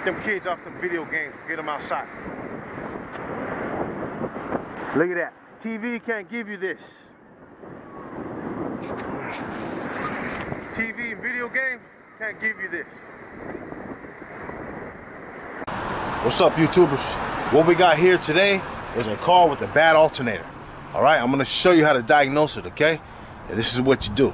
them kids off them video games, get them outside. Look at that. TV can't give you this. TV and video games can't give you this. What's up, YouTubers? What we got here today is a car with a bad alternator. All right, I'm gonna show you how to diagnose it, okay? And this is what you do.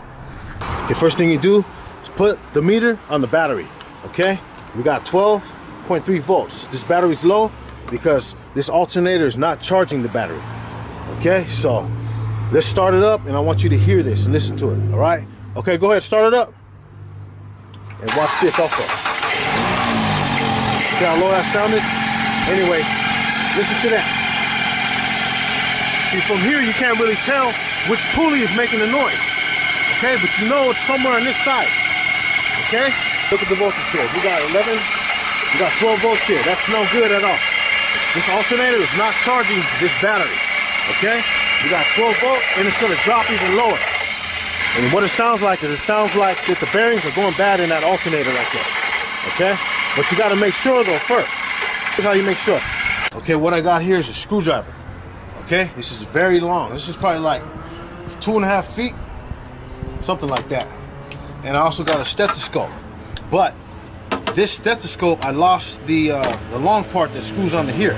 The first thing you do is put the meter on the battery, okay? We got 12.3 volts. This battery's low because this alternator is not charging the battery, okay? So let's start it up, and I want you to hear this and listen to it, all right? Okay, go ahead, start it up. And watch this also. See how low that sounded? Anyway, listen to that. See, from here you can't really tell which pulley is making the noise. Okay, but you know it's somewhere on this side. Okay? Look at the voltage here. We got 11, we got 12 volts here. That's no good at all. This alternator is not charging this battery. Okay? We got 12 volts and it's gonna drop even lower. And what it sounds like is that the bearings are going bad in that alternator right there. Okay? But you gotta make sure though first. Here's how you make sure. Okay, what I got here is a screwdriver. Okay? This is very long. This is probably like 2.5 feet. Something like that. And I also got a stethoscope. But this stethoscope, I lost the long part that screws onto here.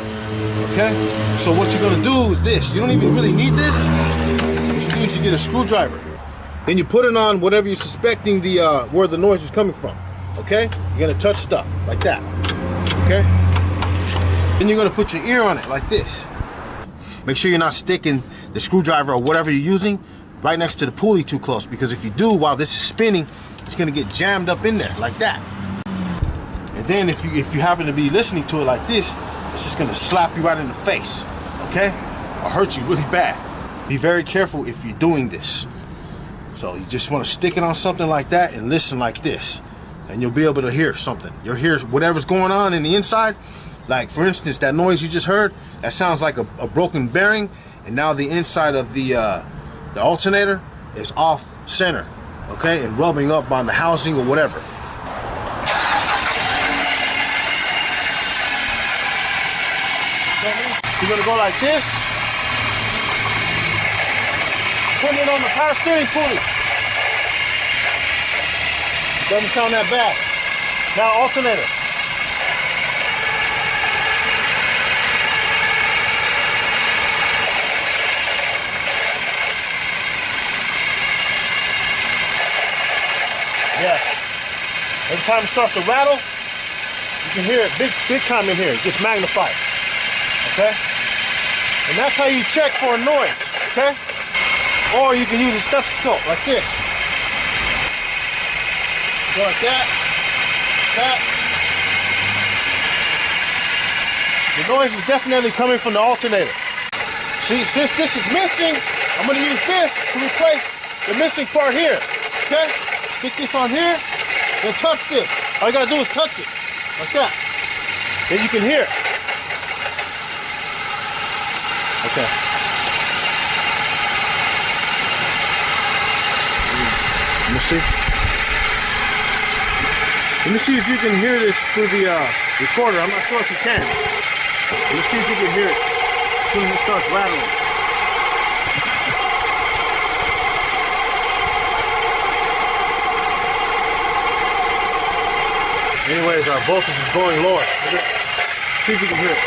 Okay? So what you're gonna do is this. You don't even really need this. What you do is you get a screwdriver. Then you put it on whatever you're suspecting the where the noise is coming from. Okay? You're gonna touch stuff like that. Okay? Then you're gonna put your ear on it like this. Make sure you're not sticking the screwdriver or whatever you're using right next to the pulley too close, because if you do while this is spinning, it's gonna get jammed up in there like that. And then if you happen to be listening to it like this, it's just gonna slap you right in the face, okay? Or hurt you really bad. Be very careful if you're doing this. So you just wanna stick it on something like that and listen like this, and you'll be able to hear something. You'll hear whatever's going on in the inside. Like for instance, that noise you just heard, that sounds like a broken bearing, and now the inside of the alternator is off center, okay, and rubbing up on the housing or whatever. You're gonna go like this. Put it on the power steering pulley. Doesn't sound that bad. Now alternator. Yes. Every time it starts to rattle, you can hear it big time in here. It gets magnified. Okay? And that's how you check for a noise. Okay? Or you can use a stethoscope like this. Go like that. That. The noise is definitely coming from the alternator. See, since this is missing, I'm going to use this to replace the missing part here. Okay? Stick this on here, then touch this. All you gotta do is touch it, like that. Then you can hear it. Okay. Let me see. Let me see if you can hear this through the recorder. I'm not sure if you can. Let me see if you can hear it as soon as it starts rattling. Anyways, our voltage is going lower. See if you can hear it.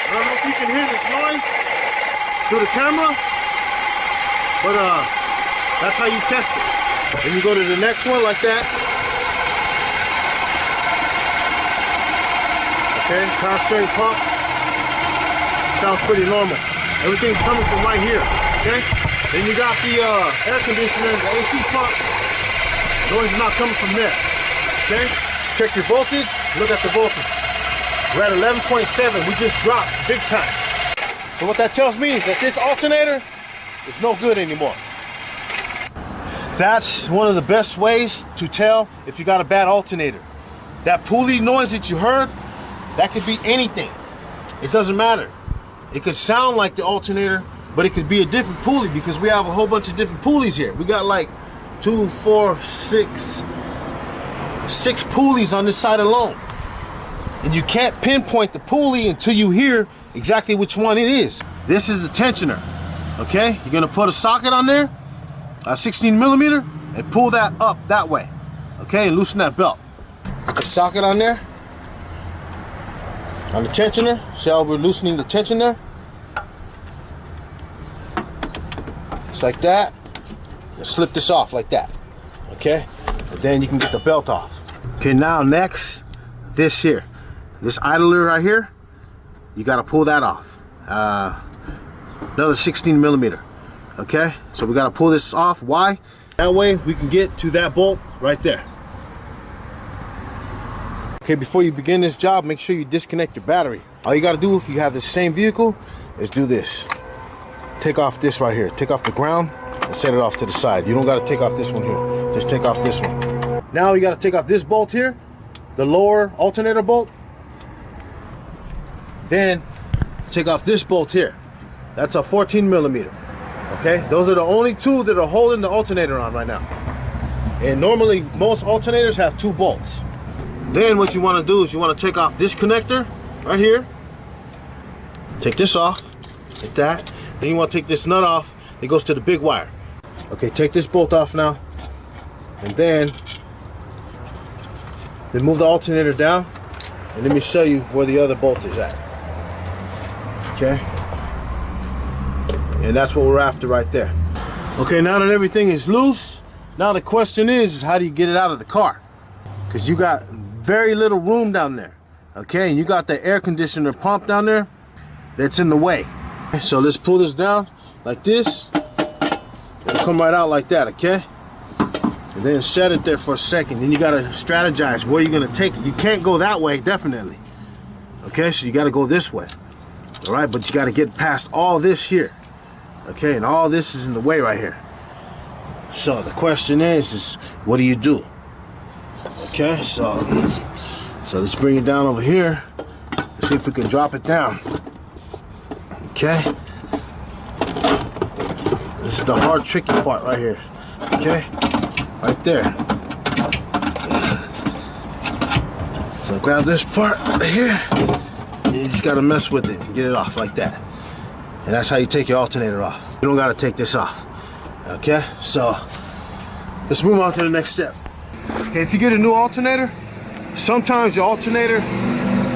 I don't know if you can hear this noise through the camera, but that's how you test it. Then you go to the next one like that. Okay, power steering pump. Sounds pretty normal. Everything's coming from right here. Okay. Then you got the air conditioner, the AC pump. Noise is not coming from there. Okay, check your voltage, look at the voltage. We're at 11.7, we just dropped big time. So what that tells me is that this alternator is no good anymore. That's one of the best ways to tell if you got a bad alternator. That pulley noise that you heard, that could be anything. It doesn't matter. It could sound like the alternator, but it could be a different pulley because we have a whole bunch of different pulleys here. We got like 2, 4, 6, 6 pulleys on this side alone. And you can't pinpoint the pulley until you hear exactly which one it is. This is the tensioner, okay? You're gonna put a socket on there, a 16 millimeter, and pull that up that way, okay? And loosen that belt. Put the socket on there, on the tensioner. See how we're loosening the tension there? Just like that. And slip this off like that, okay? And then you can get the belt off. Okay, now next, this here. This idler right here, you gotta pull that off. Another 16 millimeter, okay? So we gotta pull this off. Why? That way we can get to that bolt right there. Okay, before you begin this job, make sure you disconnect your battery. All you gotta do if you have the same vehicle is do this. Take off this right here. Take off the ground and set it off to the side. You don't gotta take off this one here. Just take off this one. Now you gotta take off this bolt here, the lower alternator bolt. Then take off this bolt here. That's a 14 millimeter. Okay, those are the only 2 that are holding the alternator on right now. And normally most alternators have 2 bolts. Then what you want to do is you want to take off this connector right here. Take this off like that. Then you want to take this nut off. It goes to the big wire. Okay, take this bolt off now. And then move the alternator down. And let me show you where the other bolt is at. Okay, and that's what we're after right there. Okay, now that everything is loose, now the question is how do you get it out of the car? Because you got very little room down there. Okay, and you got the air conditioner pump down there that's in the way. So let's pull this down like this. It'll come right out like that, okay? And then set it there for a second. Then you gotta strategize where you're gonna take it. You can't go that way, definitely. Okay, so you gotta go this way. All right, but you got to get past all this here, okay? And all this is in the way right here. So the question is what do you do? Okay, so let's bring it down over here. Let's see if we can drop it down. Okay, this is the hard, tricky part right here. Okay, right there. So grab this part right here. You just gotta mess with it and get it off like that. And that's how you take your alternator off. You don't gotta take this off. Okay, so let's move on to the next step. Okay, if you get a new alternator, sometimes your alternator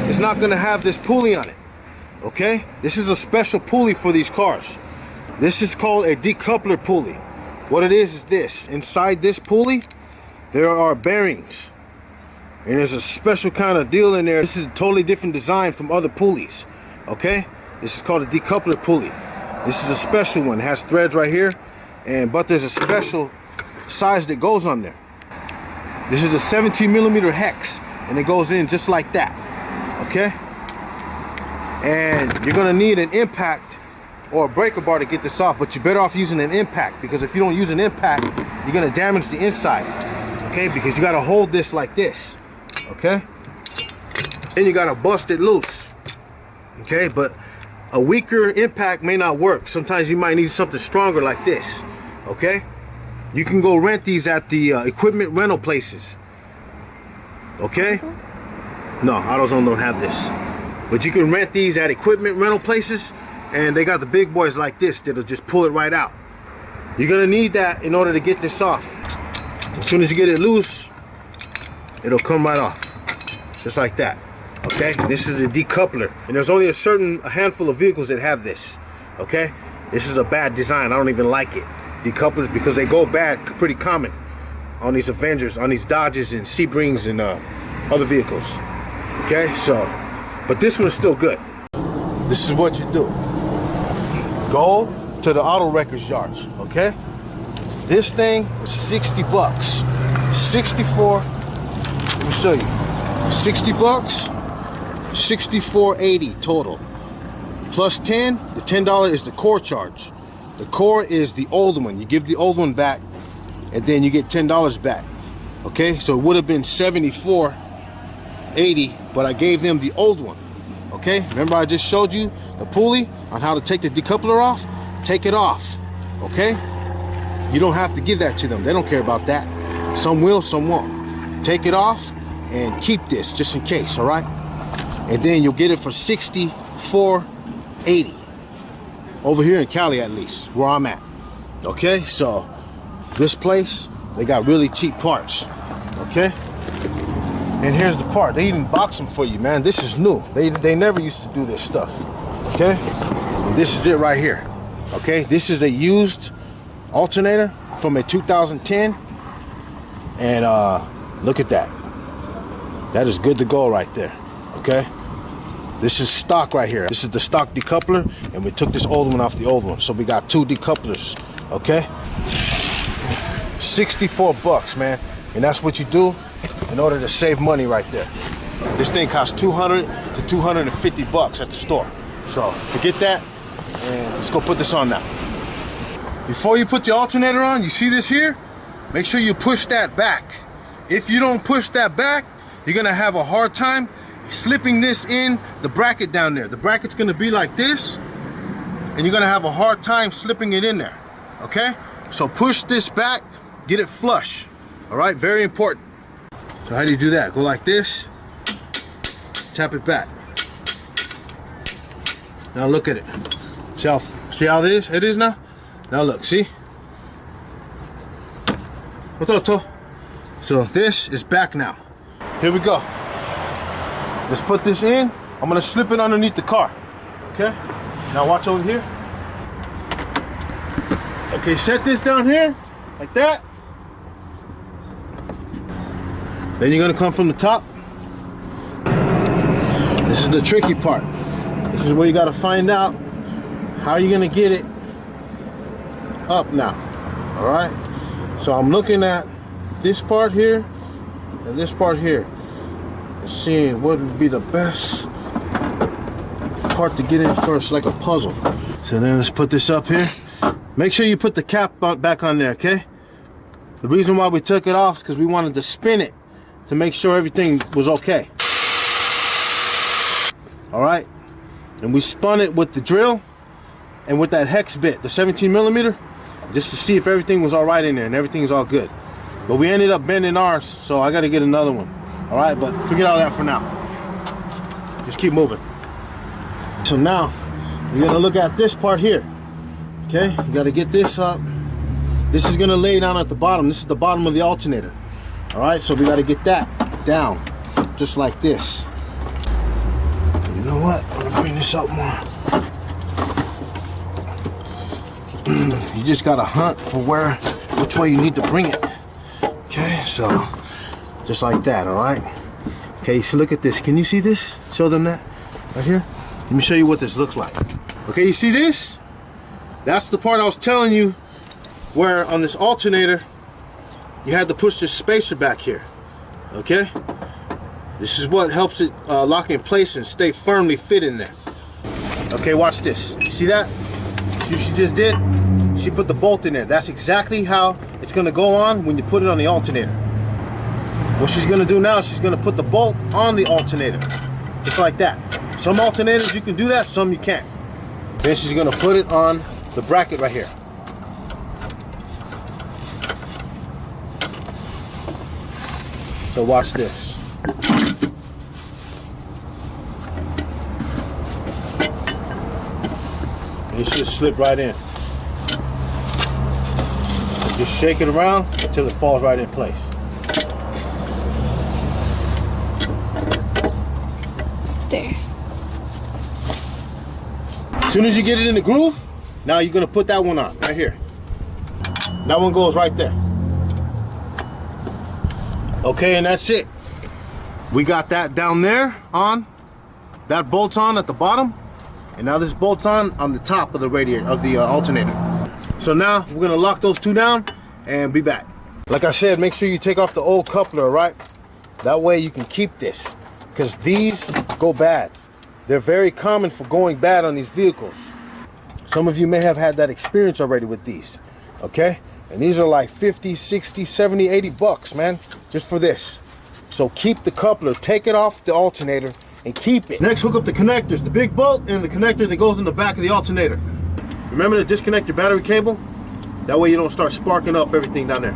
is not gonna have this pulley on it. Okay, this is a special pulley for these cars. This is called a decoupler pulley. What it is this. Inside this pulley, there are bearings. And there's a special kind of deal in there. This is a totally different design from other pulleys, okay? This is called a decoupler pulley. This is a special one. It has threads right here, but there's a special size that goes on there. This is a 17 millimeter hex, and it goes in just like that, okay? And you're gonna need an impact or a breaker bar to get this off, but you're better off using an impact, because if you don't use an impact, you're gonna damage the inside, okay? Because you gotta hold this like this. Okay, then you gotta bust it loose. Okay, but a weaker impact may not work. Sometimes you might need something stronger like this. Okay, you can go rent these at the equipment rental places. Okay, no, AutoZone don't have this, but you can rent these at equipment rental places, and they got the big boys like this that'll just pull it right out. You're gonna need that in order to get this off. As soon as you get it loose, it'll come right off, just like that. Okay, this is a decoupler, and there's only a handful of vehicles that have this. Okay, this is a bad design. I don't even like it. Decouplers, because they go bad, pretty common on these Avengers, on these Dodges and Sebrings and other vehicles. Okay, so, but this one is still good. This is what you do. Go to the auto records yards. Okay, this thing is 60 bucks. 64. Let me show you. 60 bucks, 64.80 total. Plus 10, the $10 is the core charge. The core is the old one. You give the old one back, and then you get $10 back. Okay, so it would have been $74.80, but I gave them the old one. Okay, remember I just showed you the pulley on how to take the decoupler off? Take it off. Okay, you don't have to give that to them. They don't care about that. Some will, some won't. take it off and keep this just in case, all right? And then you'll get it for $64.80 over here in Cali, at least where I'm at. Okay, so this place, they got really cheap parts. Okay, and here's the part. They even box them for you, man. This is new. They never used to do this stuff. Okay, and this is it right here. Okay, this is a used alternator from a 2010, and look at that. That is good to go right there. Okay, this is stock right here. This is the stock decoupler, and we took this old one off the old one, so we got 2 decouplers. Okay, 64 bucks, man, and that's what you do in order to save money right there. This thing costs 200 to 250 bucks at the store, so forget that, and let's go put this on now. Before you put the alternator on, you see this here? Make sure you push that back. If you don't push that back, you're gonna have a hard time slipping this in the bracket down there. The bracket's gonna be like this, and you're gonna have a hard time slipping it in there. Okay, so push this back, get it flush. All right, very important. So how do you do that? Go like this, tap it back. Now look at it. See how it is? It is now. Now look, see? What's up, Toe? So this is back now. Here we go. Let's put this in. I'm gonna slip it underneath the car. Okay? Now watch over here. Okay, set this down here, like that. Then you're gonna come from the top. This is the tricky part. This is where you gotta find out how you're gonna get it up now. All right? So I'm looking at this part here and this part here and seeing what would be the best part to get in first, like a puzzle. So then let's put this up here. Make sure you put the cap back on there, okay? The reason why we took it off is because we wanted to spin it to make sure everything was okay. All right? And we spun it with the drill and with that hex bit, the 17 millimeter, just to see if everything was all right in there, and everything's all good. But we ended up bending ours, so I got to get another one. All right, but forget all that for now. Just keep moving. So now, you're gonna look at this part here. Okay, you got to get this up. This is gonna lay down at the bottom. This is the bottom of the alternator. All right, so we got to get that down, just like this. You know what? I'm gonna bring this up more. You just gotta hunt for which way you need to bring it. Okay, so just like that. All right. Okay, so look at this. Can you see this? Show them that right here. Let me show you what this looks like. Okay, you see this? That's the part I was telling you, where on this alternator you had to push this spacer back here. Okay, this is what helps it lock in place and stay firmly fit in there. Okay, watch this. You see that? See what she just did? She put the bolt in there. That's exactly how it's gonna go on when you put it on the alternator. What she's gonna do now is she's gonna put the bolt on the alternator, just like that. Some alternators you can do that, some you can't. Then she's gonna put it on the bracket right here. So watch this. It should slip right in. Just shake it around until it falls right in place. There. As soon as you get it in the groove, now you're gonna put that one on, right here. That one goes right there. Okay, and that's it. We got that down there on. That bolt's on at the bottom. And now this bolt's on the top of the radiator, of the alternator. So now we're gonna lock those two down and be back. Like I said, make sure you take off the old coupler, right? That way you can keep this, because these go bad. They're very common for going bad on these vehicles. Some of you may have had that experience already with these, okay? And these are like 50, 60, 70, 80 bucks, man, just for this. So keep the coupler, take it off the alternator and keep it. Next, hook up the connectors, the big bolt and the connector that goes in the back of the alternator. Remember to disconnect your battery cable. That way you don't start sparking up everything down there.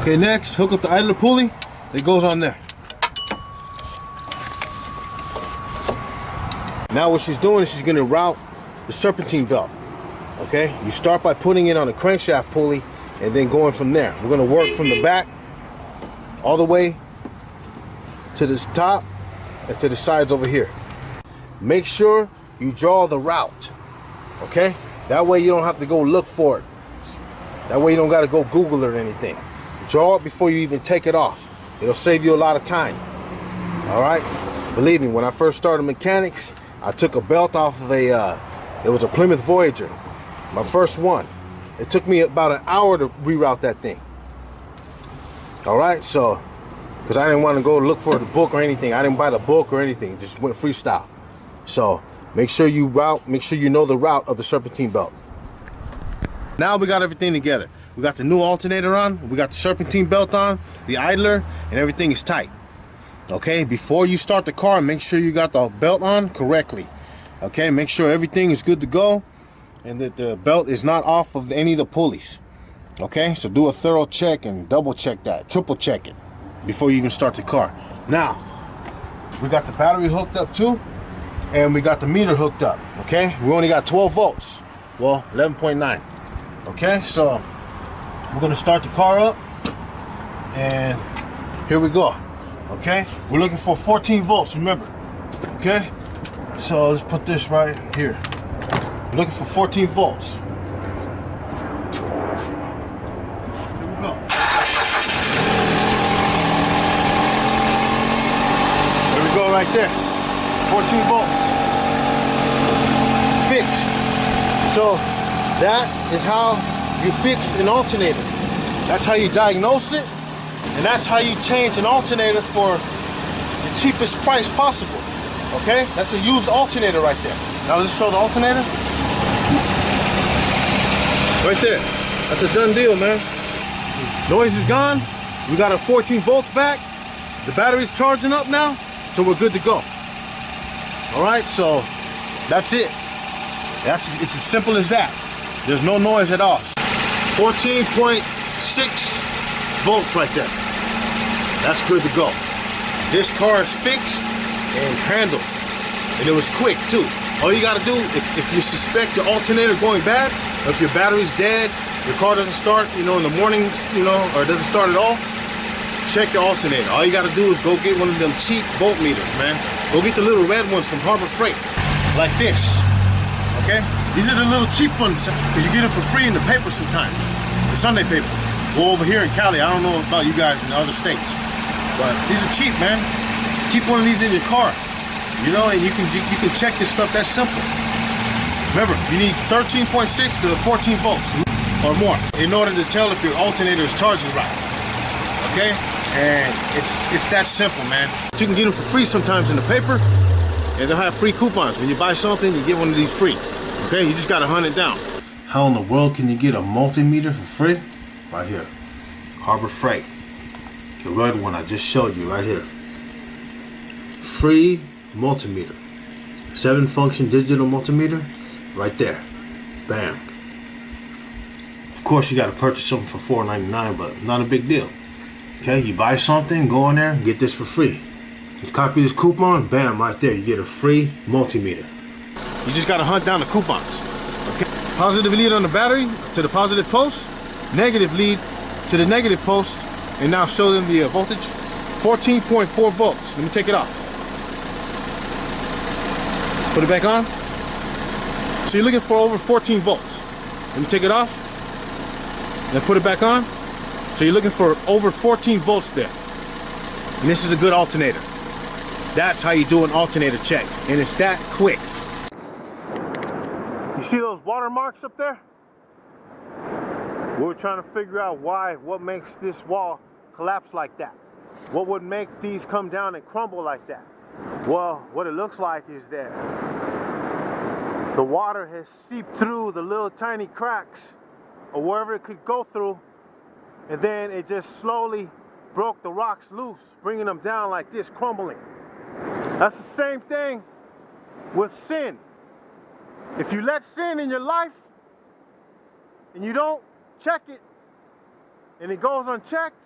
Okay, next, hook up the idler pulley that goes on there. Now what she's doing is she's gonna route the serpentine belt. Okay, you start by putting it on the crankshaft pulley and then going from there. We're gonna work from the back all the way to the top and to the sides over here. Make sure you draw the route, okay? That way you don't have to go look for it. That way you don't gotta go Google it or anything. Draw it before you even take it off. It'll save you a lot of time, all right? Believe me, when I first started mechanics, I took a belt off of it was a Plymouth Voyager, my first one. It took me about an hour to reroute that thing. All right, so, because I didn't want to go look for the book or anything. I didn't buy the book or anything, just went freestyle. So, make sure you know the route of the serpentine belt. Now we got everything together. We got the new alternator on, we got the serpentine belt on, the idler, and everything is tight. Okay, before you start the car, make sure you got the belt on correctly. Okay, make sure everything is good to go and that the belt is not off of any of the pulleys. Okay, so do a thorough check and double check that, triple check it before you even start the car. Now, we got the battery hooked up too, and we got the meter hooked up. Okay, we only got 12 volts. Well, 11.9. Okay, so we're gonna start the car up, and here we go. Okay, we're looking for 14 volts, remember. Okay, so let's put this right here. We're looking for 14 volts. Here we go. There we go right there. 14 volts. Fixed. So that is how you fix an alternator. That's how you diagnose it. And that's how you change an alternator for the cheapest price possible. Okay? That's a used alternator right there. Now let's show the alternator. Right there. That's a done deal, man. Noise is gone. We got our 14 volts back. The battery's charging up now, so we're good to go. All right, so that's it. It's as simple as that. There's no noise at all. 14.6 volts right there. That's good to go. This car is fixed and handled, and it was quick too. All you gotta do, if you suspect your alternator going bad, or if your battery's dead, your car doesn't start, in the mornings, or it doesn't start at all, check your alternator. All you gotta do is go get one of them cheap voltmeters, man. Go get the little red ones from Harbor Freight, like this. Okay? These are the little cheap ones, because you get them for free in the paper sometimes, the Sunday paper. Well, over here in Cali, I don't know about you guys in other states, but these are cheap, man. Keep one of these in your car, and you can check this stuff. That's simple. Remember, you need 13.6 to 14 volts or more in order to tell if your alternator is charging right. Okay, and it's that simple, man. You can get them for free sometimes in the paper, and they'll have free coupons. When you buy something, you get one of these free. Okay, you just gotta hunt it down. How in the world can you get a multimeter for free? Right here, Harbor Freight, the red one I just showed you right here. Free multimeter, 7-function digital multimeter, right there. Bam. Of course, you got to purchase something for $4.99, but not a big deal. Okay, you buy something, go in there, and get this for free. You copy this coupon, bam, right there, you get a free multimeter. You just got to hunt down the coupons. Okay, positive lead on the battery to the positive post. Negative lead to the negative post, and now show them the voltage. 14.4 volts. Let me take it off. Put it back on. So you're looking for over 14 volts. Let me take it off. Then put it back on. So you're looking for over 14 volts there. And this is a good alternator. That's how you do an alternator check. And it's that quick. You see those watermarks up there? We're trying to figure out what makes this wall collapse like that. What would make these come down and crumble like that? Well, what it looks like is that the water has seeped through the little tiny cracks or wherever it could go through, and then it just slowly broke the rocks loose, bringing them down like this, crumbling. That's the same thing with sin. If you let sin in your life and you don't check it and it goes unchecked,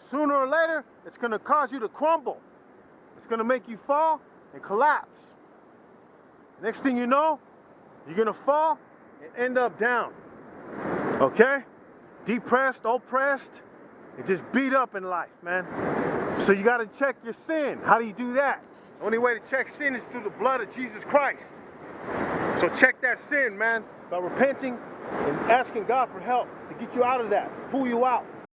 sooner or later, it's going to cause you to crumble. It's going to make you fall and collapse. Next thing you know, you're going to fall and end up down. Okay? Depressed, oppressed, and just beat up in life, man. So you got to check your sin. How do you do that? The only way to check sin is through the blood of Jesus Christ. So check that sin, man, by repenting and asking God for help to get you out of that, to pull you out.